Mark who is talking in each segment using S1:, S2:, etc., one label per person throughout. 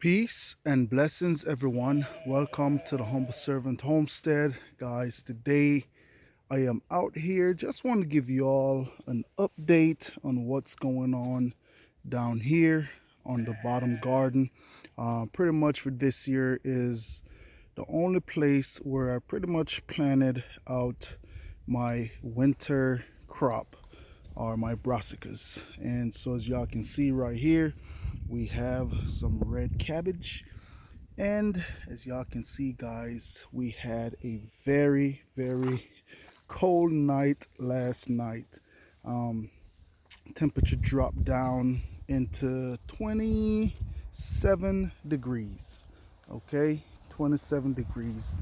S1: Peace and blessings, everyone. Welcome to the Humble Servant Homestead. Guys, today I am out here. Just want to give you all an update on what's going on down here on the bottom garden. Pretty much for this year is the only place where I pretty much planted out my winter crop are my brassicas. And so as y'all can see right here, we have some red cabbage. And as y'all can see, guys, we had a very cold night last night. Temperature dropped down into 27 degrees. Okay, 27 degrees.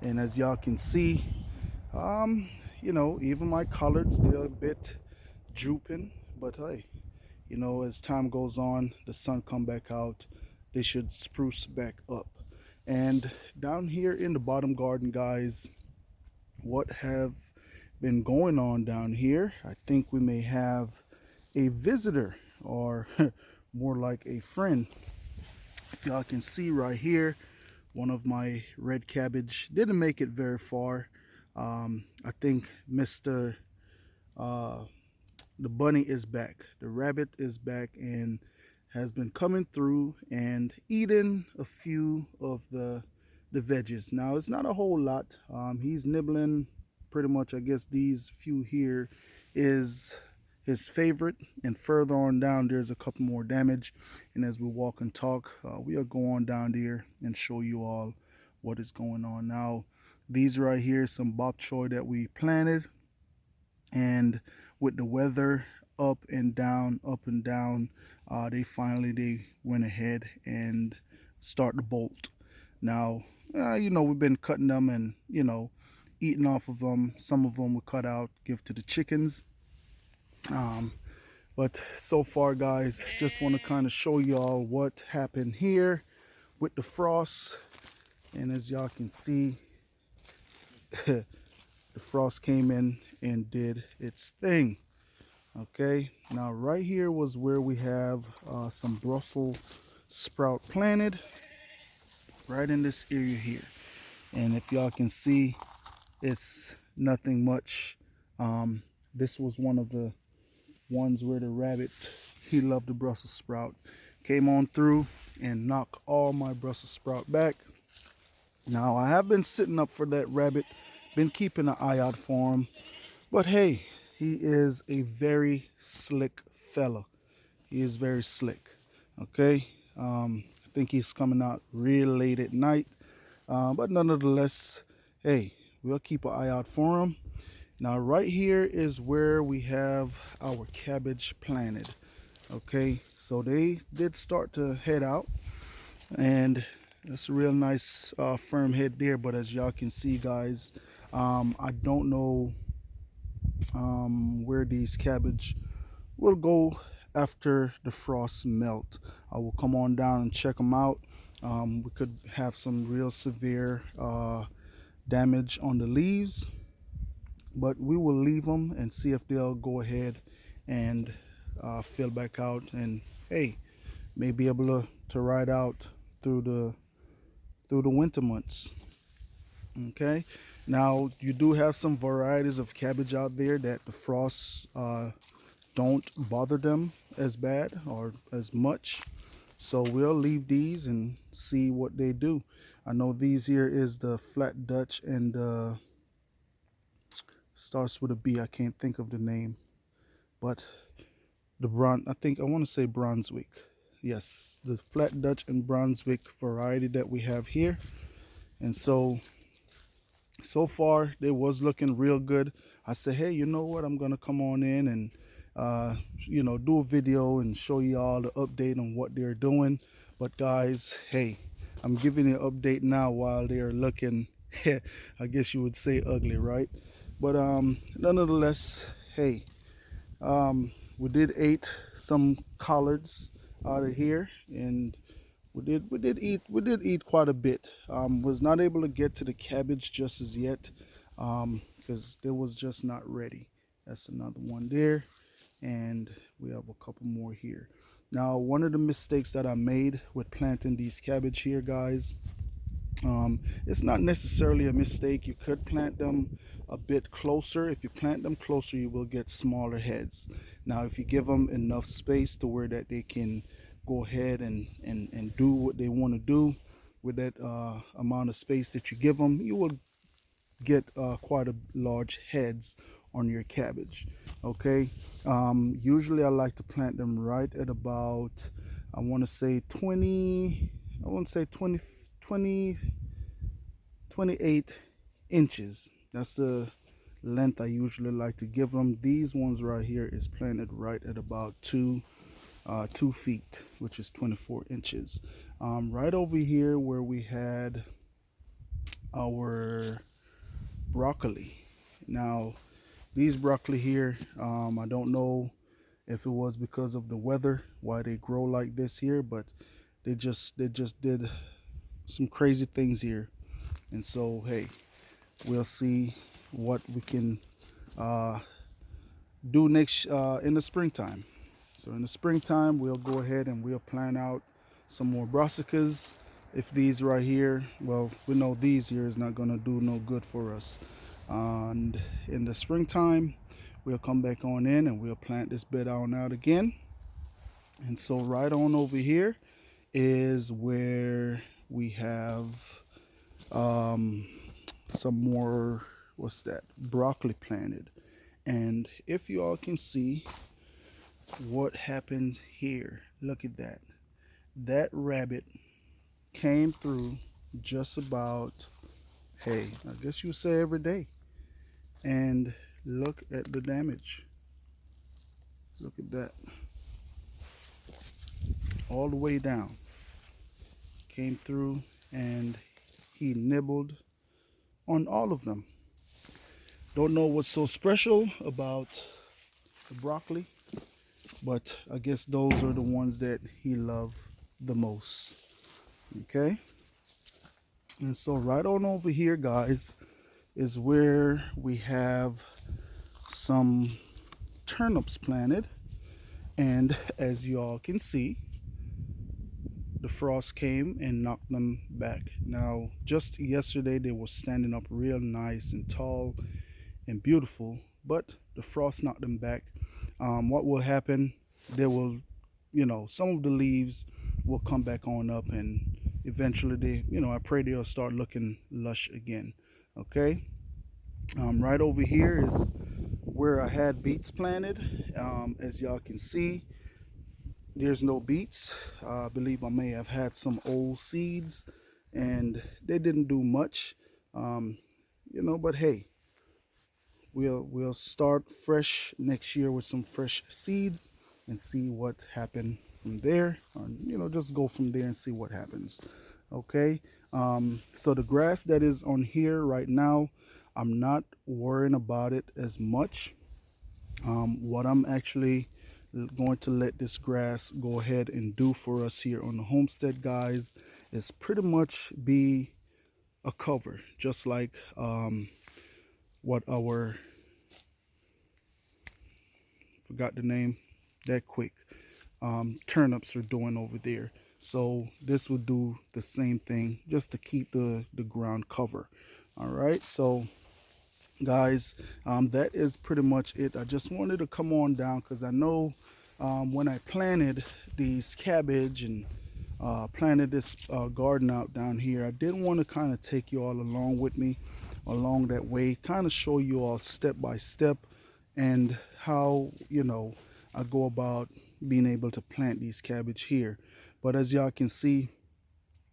S1: And as y'all can see, um, even my collards, they're a bit drooping, but hey, as time goes on, the sun come back out, they should spruce back up. And down here in the bottom garden, guys, what have been going on down here, I think we may have a visitor, or more like a friend. If y'all can see right here, one of my red cabbage didn't make it very far. I think Mr. The bunny is back. The rabbit is back and has been coming through and eating a few of the veggies. Now it's not a whole lot. He's nibbling pretty much. I guess these few here is his favorite, and further on down there's a couple more damage. And as we walk and talk, we'll go on down there and show you all what is going on. Now these right here, some bok choy that we planted, and with the weather up and down, they went ahead and start to bolt. Now, we've been cutting them and eating off of them. Some of them we cut out, give to the chickens. But so far, guys, just want to kind of show y'all what happened here with the frost. And as y'all can see, the frost came in and did its thing. Okay, now right here was where we have some Brussels sprout planted right in this area here. And if y'all can see, it's nothing much. This was one of the ones where the rabbit, he loved the Brussels sprout, came on through and knocked all my Brussels sprout back. Now I have been sitting up for that rabbit, been keeping an eye out for him, but hey, he is a very slick fella. He is very slick. Okay, I think he's coming out real late at night, but nonetheless, hey, we'll keep an eye out for him. Now right here is where we have our cabbage planted. Okay, so they did start to head out, and that's a real nice firm head there. But as y'all can see, guys, I don't know where these cabbage will go after the frost melt. I will come on down and check them out. We could have some real severe damage on the leaves, but we will leave them and see if they'll go ahead and fill back out, and hey, may be able to ride out through the winter months. Okay, now you do have some varieties of cabbage out there that the frosts don't bother them as bad or as much, so we'll leave these and see what they do. I know these here is the flat Dutch, and starts with a B. I can't think of the name, but I think I want to say Brunswick. Yes, the flat Dutch and Brunswick variety that we have here. And so far they was looking real good. I said, hey, you know what, I'm gonna come on in and do a video and show you all the update on what they're doing. But guys, hey, I'm giving you an update now while they're looking I guess you would say ugly, right? But nonetheless, hey, we did eat some collards out of here, and we did eat quite a bit. Was not able to get to the cabbage just as yet, because it was just not ready. That's another one there, and we have a couple more here. Now, one of the mistakes that I made with planting these cabbage here, guys, it's not necessarily a mistake. You could plant them a bit closer. If you plant them closer, you will get smaller heads. Now, if you give them enough space to where that they can go ahead and do what they want to do with that amount of space that you give them, you will get quite a large heads on your cabbage. Okay, usually I like to plant them right at about, I want to say 20, I want to say 20, 28 inches. That's the length I usually like to give them. These ones right here is planted right at about 2 feet, which is 24 inches. Right over here where we had our broccoli. Now, these broccoli here, I don't know if it was because of the weather why they grow like this here, but they just did some crazy things here. And so, hey, we'll see what we can do next in the springtime. So in the springtime, we'll go ahead and we'll plan out some more brassicas. If these right here, well, we know these here is not gonna do no good for us. And in the springtime, we'll come back on in and we'll plant this bed on out again. And so right on over here is where we have some more, what's that, broccoli planted. And if you all can see what happens here, look at that. That rabbit came through just about, hey, I guess you would say every day. And look at the damage. Look at that. All the way down. Came through and he nibbled on all of them. Don't know what's so special about the broccoli, but I guess those are the ones that he loved the most. Okay, and so right on over here, guys, is where we have some turnips planted. And as you all can see, the frost came and knocked them back. Now, just yesterday they were standing up real nice and tall and beautiful, but the frost knocked them back. What will happen, they will, some of the leaves will come back on up, and eventually I pray they'll start looking lush again. Okay, right over here is where I had beets planted. As y'all can see, there's no beets. I believe I may have had some old seeds and they didn't do much, but hey, we'll start fresh next year with some fresh seeds and see what happened from there. Just go from there and see what happens. Okay, so the grass that is on here right now, I'm not worrying about it as much. What I'm actually going to let this grass go ahead and do for us here on the homestead, guys, is pretty much be a cover, just like what our, forgot the name that quick, turnips are doing over there. So this would do the same thing, just to keep the ground cover. All right, so guys, that is pretty much it. I just wanted to come on down because I know when I planted these cabbage and planted this garden out down here, I did want to kind of take you all along with me along that way, kind of show you all step by step and how I go about being able to plant these cabbage here. But as y'all can see,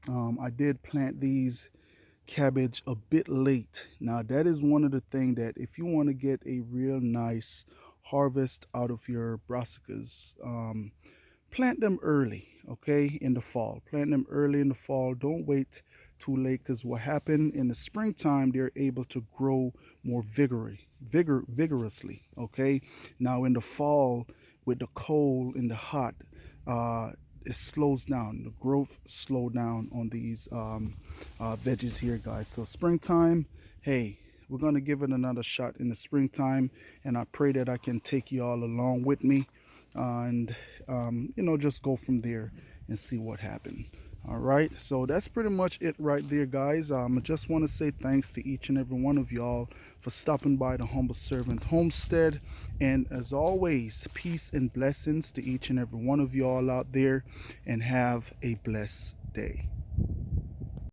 S1: I did plant these cabbage a bit late. Now that is one of the things that if you want to get a real nice harvest out of your brassicas, plant them early, okay, in the fall. Plant them early in the fall. Don't wait too late, because what happened in the springtime, they're able to grow more vigorously. Okay, now in the fall, with the cold and the hot, it slows down. The growth slow down on these veggies here, guys. So springtime, hey, we're gonna give it another shot in the springtime, and I pray that I can take you all along with me and you know, just go from there and see what happened. All right, so that's pretty much it right there, guys. I just want to say thanks to each and every one of y'all for stopping by the Humble Servant Homestead. And as always, peace and blessings to each and every one of y'all out there, and have a blessed day.